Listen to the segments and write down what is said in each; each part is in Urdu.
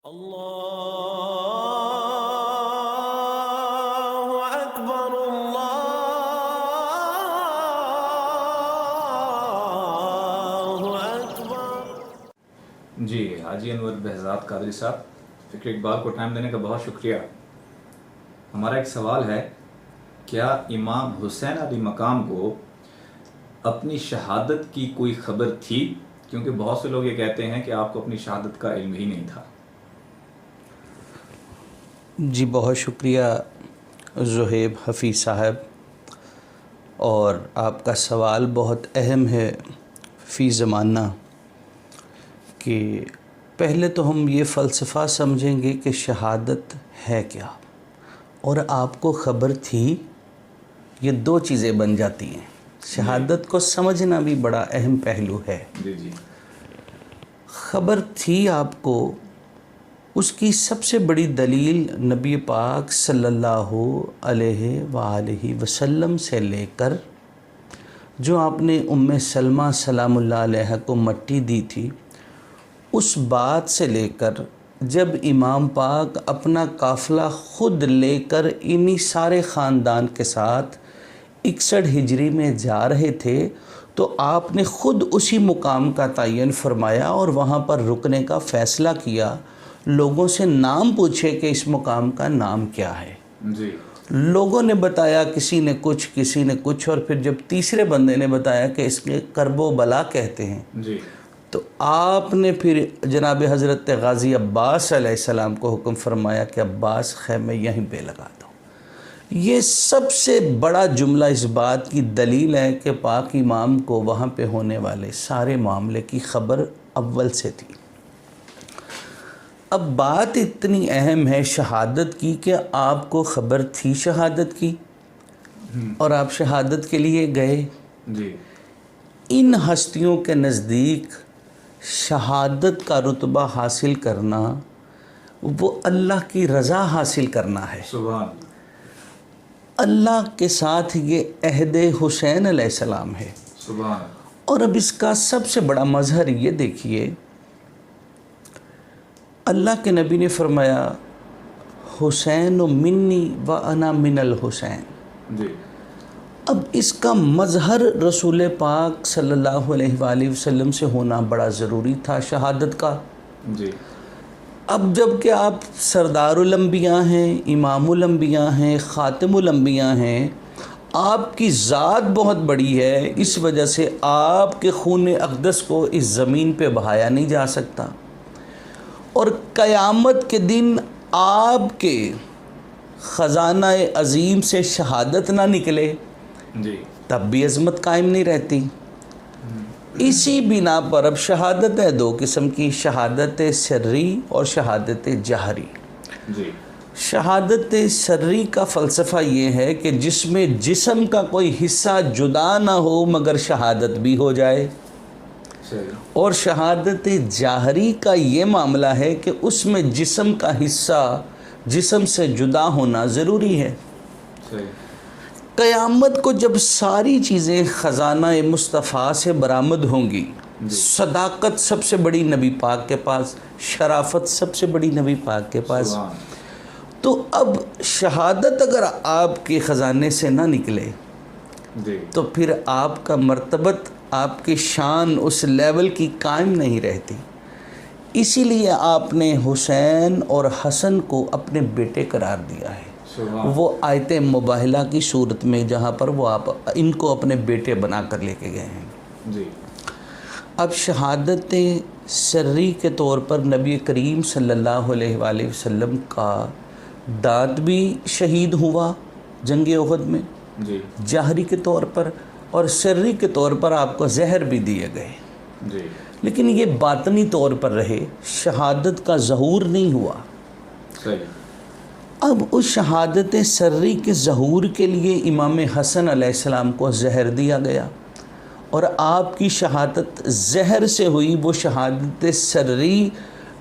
اللہ اکبر اللہ اکبر۔ جی حاجی انور بہزاد قادری صاحب، فکر اقبال کو ٹائم دینے کا بہت شکریہ۔ ہمارا ایک سوال ہے، کیا امام حسین علیہ مقام کو اپنی شہادت کی کوئی خبر تھی؟ کیونکہ بہت سے لوگ یہ کہتے ہیں کہ آپ کو اپنی شہادت کا علم ہی نہیں تھا۔ جی بہت شکریہ زہیب حفیظ صاحب، اور آپ کا سوال بہت اہم ہے فی زمانہ کہ پہلے تو ہم یہ فلسفہ سمجھیں گے کہ شہادت ہے کیا اور آپ کو خبر تھی۔ یہ دو چیزیں بن جاتی ہیں۔ شہادت کو سمجھنا بھی بڑا اہم پہلو ہے۔ جی خبر تھی آپ کو، اس کی سب سے بڑی دلیل نبی پاک صلی اللہ علیہ وآلہ وسلم سے لے کر جو آپ نے ام سلمہ سلام اللہ علیہ کو مٹی دی تھی، اس بات سے لے کر جب امام پاک اپنا قافلہ خود لے کر انہی سارے خاندان کے ساتھ 61 ہجری میں جا رہے تھے تو آپ نے خود اسی مقام کا تعین فرمایا اور وہاں پر رکنے کا فیصلہ کیا۔ لوگوں سے نام پوچھے کہ اس مقام کا نام کیا ہے۔ جی لوگوں نے بتایا، کسی نے کچھ، اور پھر جب تیسرے بندے نے بتایا کہ اس کے کرب و بلا کہتے ہیں، جی تو آپ نے پھر جناب حضرت غازی عباس علیہ السلام کو حکم فرمایا کہ عباس خیمہ یہیں پہ لگا دو۔ یہ سب سے بڑا جملہ اس بات کی دلیل ہے کہ پاک امام کو وہاں پہ ہونے والے سارے معاملے کی خبر اول سے تھی۔ اب بات اتنی اہم ہے شہادت کی کہ آپ کو خبر تھی شہادت کی اور آپ شہادت کے لیے گئے۔ جی ان ہستیوں کے نزدیک شہادت کا رتبہ حاصل کرنا وہ اللہ کی رضا حاصل کرنا ہے۔ سبحان اللہ کے ساتھ یہ عہد حسین علیہ السلام ہے۔ سبحان اور اب اس کا سب سے بڑا مظہر یہ دیکھیے، اللہ کے نبی نے فرمایا حسین منی و انا من الحسین۔ جی اب اس کا مظہر رسول پاک صلی اللہ علیہ وآلہ وسلم سے ہونا بڑا ضروری تھا شہادت کا۔ جی اب جب کہ آپ سردار الانبیاء ہیں، امام الانبیاء ہیں، خاتم الانبیاء ہیں، آپ کی ذات بہت بڑی ہے، اس وجہ سے آپ کے خون اقدس کو اس زمین پہ بہایا نہیں جا سکتا، اور قیامت کے دن آپ کے خزانہ عظیم سے شہادت نہ نکلے جی تب بھی عظمت قائم نہیں رہتی۔ اسی بنا پر اب شہادت ہے دو قسم کی، شہادت سری اور شہادت جہری۔ جی شہادت سری کا فلسفہ یہ ہے کہ جس میں جسم کا کوئی حصہ جدا نہ ہو مگر شہادت بھی ہو جائے، صحیح اور شہادت جاہری کا یہ معاملہ ہے کہ اس میں جسم کا حصہ جسم سے جدا ہونا ضروری ہے۔ صحیح قیامت کو جب ساری چیزیں خزانہ مصطفیٰ سے برآمد ہوں گی، صداقت سب سے بڑی نبی پاک کے پاس، شرافت سب سے بڑی نبی پاک کے پاس، سبحان تو اب شہادت اگر آپ کے خزانے سے نہ نکلے جی تو پھر آپ کا مرتبت، آپ کی شان اس لیول کی قائم نہیں رہتی۔ اسی لیے آپ نے حسین اور حسن کو اپنے بیٹے قرار دیا ہے، سبحان وہ آیت مباہلہ کی صورت میں جہاں پر وہ آپ ان کو اپنے بیٹے بنا کر لے کے گئے ہیں۔ جی اب شہادت سری کے طور پر نبی کریم صلی اللہ علیہ وآلہ وسلم کا دانت بھی شہید ہوا جنگ احد میں جی جاہری کے طور پر، اور سری کے طور پر آپ کو زہر بھی دیے گئے، جی لیکن یہ باطنی طور پر رہے، شہادت کا ظہور نہیں ہوا۔ صحیح اب اس شہادت سری کے ظہور کے لیے امام حسن علیہ السلام کو زہر دیا گیا، اور آپ کی شہادت زہر سے ہوئی۔ وہ شہادت سری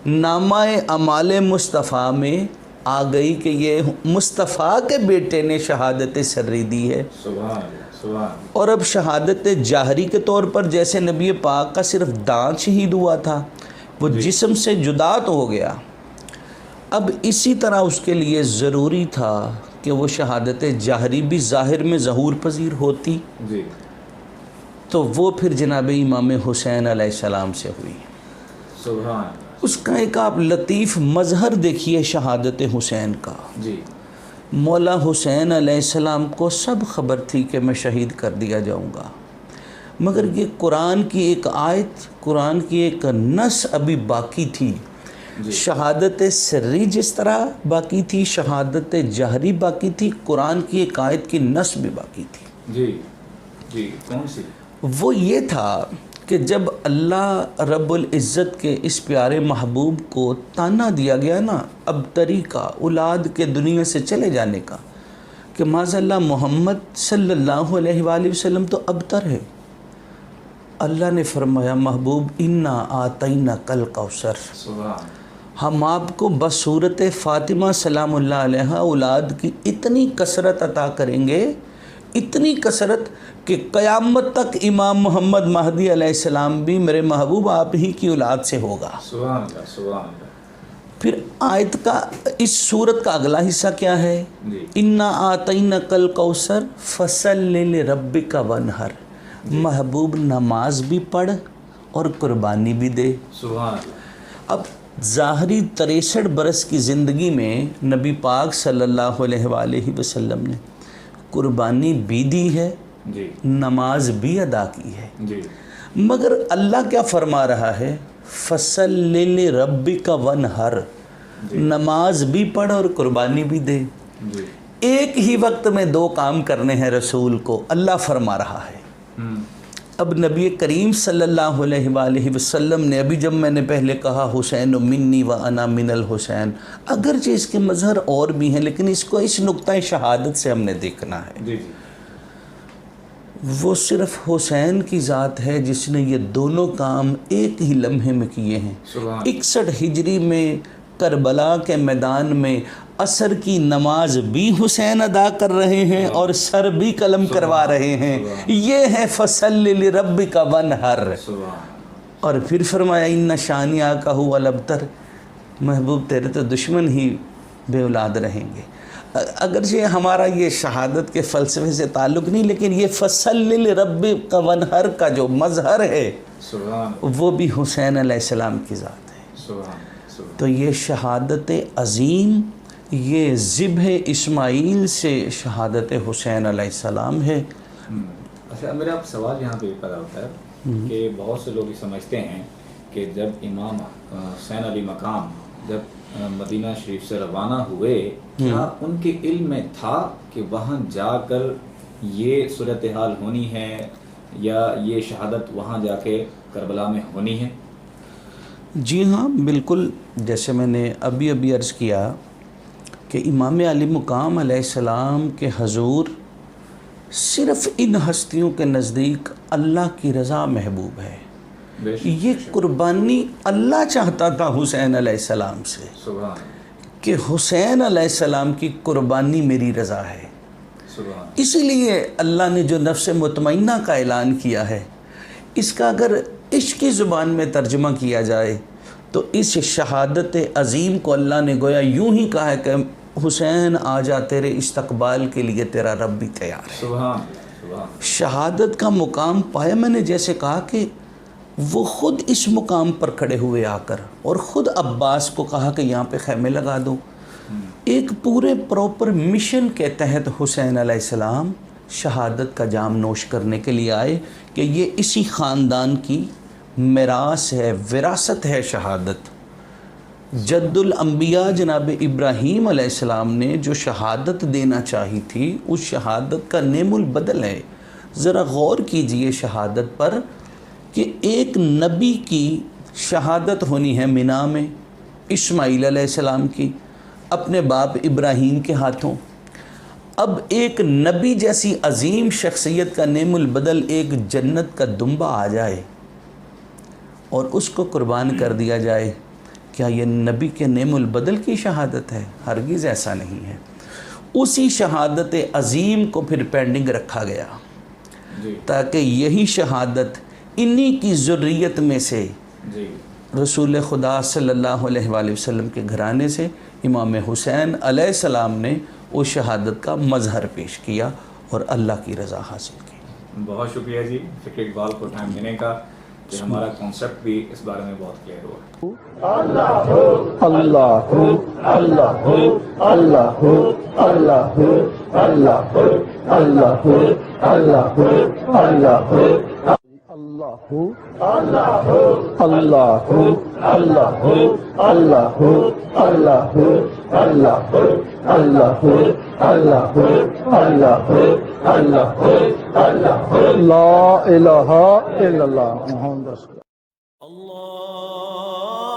نامہ اعمال مصطفیٰ میں آ گئی کہ یہ مصطفیٰ کے بیٹے نے شہادت سری دی ہے۔ سبحان سبحان اور اب شہادت جاہری کے طور پر جیسے نبی پاک کا صرف دانت شہید ہوا تھا، وہ جسم سے جدا تو ہو گیا، اب اسی طرح اس کے لیے ضروری تھا کہ وہ شہادت جہری بھی ظاہر میں ظہور پذیر ہوتی، جی تو وہ پھر جناب امام حسین علیہ السلام سے ہوئی۔ سبحان اس کا ایک آپ لطیف مظہر دیکھیے شہادت حسین کا۔ جی مولا حسین علیہ السلام کو سب خبر تھی کہ میں شہید کر دیا جاؤں گا، مگر یہ قرآن کی ایک آیت، قرآن کی ایک نص ابھی باقی تھی۔ شہادت سری جس طرح باقی تھی، شہادت جہری باقی تھی، قرآن کی ایک آیت کی نص بھی باقی تھی۔ جی جی کون سی؟ وہ یہ تھا کہ جب اللہ رب العزت کے اس پیارے محبوب کو تانا دیا گیا نا ابتری کا، اولاد کے دنیا سے چلے جانے کا، کہ معاذ اللہ محمد صلی اللہ علیہ وآلہ وسلم تو ابتر ہے، اللہ نے فرمایا محبوب انا آتینا کل کوثر، سبحان ہم آپ کو بصورت فاطمہ سلام اللہ علیہ اولاد کی اتنی کثرت عطا کریں گے، اتنی کثرت کہ قیامت تک امام محمد مہدی علیہ السلام بھی میرے محبوب آپ ہی کی اولاد سے ہوگا۔ سبحان اللہ سبحان اللہ۔ پھر آیت کا اس سورت کا اگلا حصہ کیا ہے؟ جی انا آتینا کل کوثر فصلی لربک وانحر، محبوب نماز بھی پڑھ اور قربانی بھی دے۔ سبحان اللہ۔ اب ظاہری 63 برس کی زندگی میں نبی پاک صلی اللہ علیہ وآلہ وسلم نے قربانی بھی دی ہے، جی نماز بھی ادا کی ہے، جی مگر اللہ کیا فرما رہا ہے؟ فصلی لربک وانحر، نماز بھی پڑھ اور قربانی بھی دے۔ جی ایک ہی وقت میں دو کام کرنے ہیں رسول کو، اللہ فرما رہا ہے۔ اب نبی کریم صلی اللہ علیہ وآلہ وسلم نے، ابھی جب میں نے پہلے کہا حسین منی و انا من الحسین، اگرچہ اس کے مظہر اور بھی ہیں لیکن اس کو اس نقطۂ شہادت سے ہم نے دیکھنا ہے۔ جی وہ صرف حسین کی ذات ہے جس نے یہ دونوں کام ایک ہی لمحے میں کیے ہیں۔ سبحان 61 ہجری میں کربلا کے میدان میں عصر کی نماز بھی حسین ادا کر رہے ہیں اور سر بھی قلم کروا رہے ہیں۔ یہ ہے فصلی لربک وانحر۔ سبحان اور پھر فرمایا ان شانئک ھو الابتر، محبوب تیرے تو دشمن ہی بے اولاد رہیں گے۔ اگرچہ ہمارا یہ شہادت کے فلسفے سے تعلق نہیں، لیکن یہ فصلی لربک وانحر کا جو مظہر ہے سبحان وہ بھی حسین علیہ السلام کی ذات ہے۔ سبحان سبحان۔ تو یہ شہادت عظیم، یہ ذبح اسماعیل سے شہادت حسین علیہ السلام ہے۔ اچھا میرا آپ سوال یہاں پہ پیدا ہوتا ہے کہ بہت سے لوگ یہ سمجھتے ہیں کہ جب امام حسین علی مقام جب مدینہ شریف سے روانہ ہوئے، کیا ان کے علم میں تھا کہ وہاں جا کر یہ صورتحال ہونی ہے یا یہ شہادت وہاں جا کے کربلا میں ہونی ہے؟ جی ہاں بالکل، جیسے میں نے ابھی عرض کیا کہ امام علی مقام علیہ السلام کے حضور صرف ان ہستیوں کے نزدیک اللہ کی رضا محبوب ہے۔ بے شک یہ قربانی اللہ چاہتا تھا حسین علیہ السلام سے سبحان کہ حسین علیہ السلام کی قربانی میری رضا ہے۔ سبحان اسی لیے اللہ نے جو نفس مطمئنہ کا اعلان کیا ہے، اس کا اگر عشق کی زبان میں ترجمہ کیا جائے تو اس شہادت عظیم کو اللہ نے گویا یوں ہی کہا ہے کہ حسین آ جا، تیرے استقبال کے لیے تیرا رب بھی تیار ہے۔ سبحان سبحان شہادت کا مقام پایا، میں نے جیسے کہا کہ وہ خود اس مقام پر کھڑے ہوئے آ کر، اور خود عباس کو کہا کہ یہاں پہ خیمے لگا دو۔ ایک پورے پراپر مشن کے تحت حسین علیہ السلام شہادت کا جام نوش کرنے کے لیے آئے کہ یہ اسی خاندان کی میراث ہے، وراثت ہے شہادت۔ جد الانبیاء جناب ابراہیم علیہ السلام نے جو شہادت دینا چاہی تھی، اس شہادت کا نعم البدل ہے۔ ذرا غور کیجئے شہادت پر کہ ایک نبی کی شہادت ہونی ہے مینا میں، اسماعیل علیہ السلام کی اپنے باپ ابراہیم کے ہاتھوں۔ اب ایک نبی جیسی عظیم شخصیت کا نعم البدل ایک جنت کا دمبا آ جائے اور اس کو قربان کر دیا جائے، کیا یہ نبی کے نعم البدل کی شہادت ہے؟ ہرگز ایسا نہیں ہے۔ اسی شہادت عظیم کو پھر پینڈنگ رکھا گیا تاکہ یہی شہادت انہی کی ذریت میں سے جی رسول خدا صلی اللہ علیہ وآلہ وسلم کے گھرانے سے امام حسین علیہ السلام نے اس شہادت کا مظہر پیش کیا اور اللہ کی رضا حاصل کی۔ بہت شکریہ جی فکر اقبال کو ٹائم دینے کا، کہ ہمارا کانسیپٹ بھی اس بارے میں بہت کلیئر ہوا۔ اللہ اللہ اللہ اللہ اللہ اللہ اللہ اللہ اللہ اللہ لا الہ الا اللہ محمد رسول اللہ۔ اللہ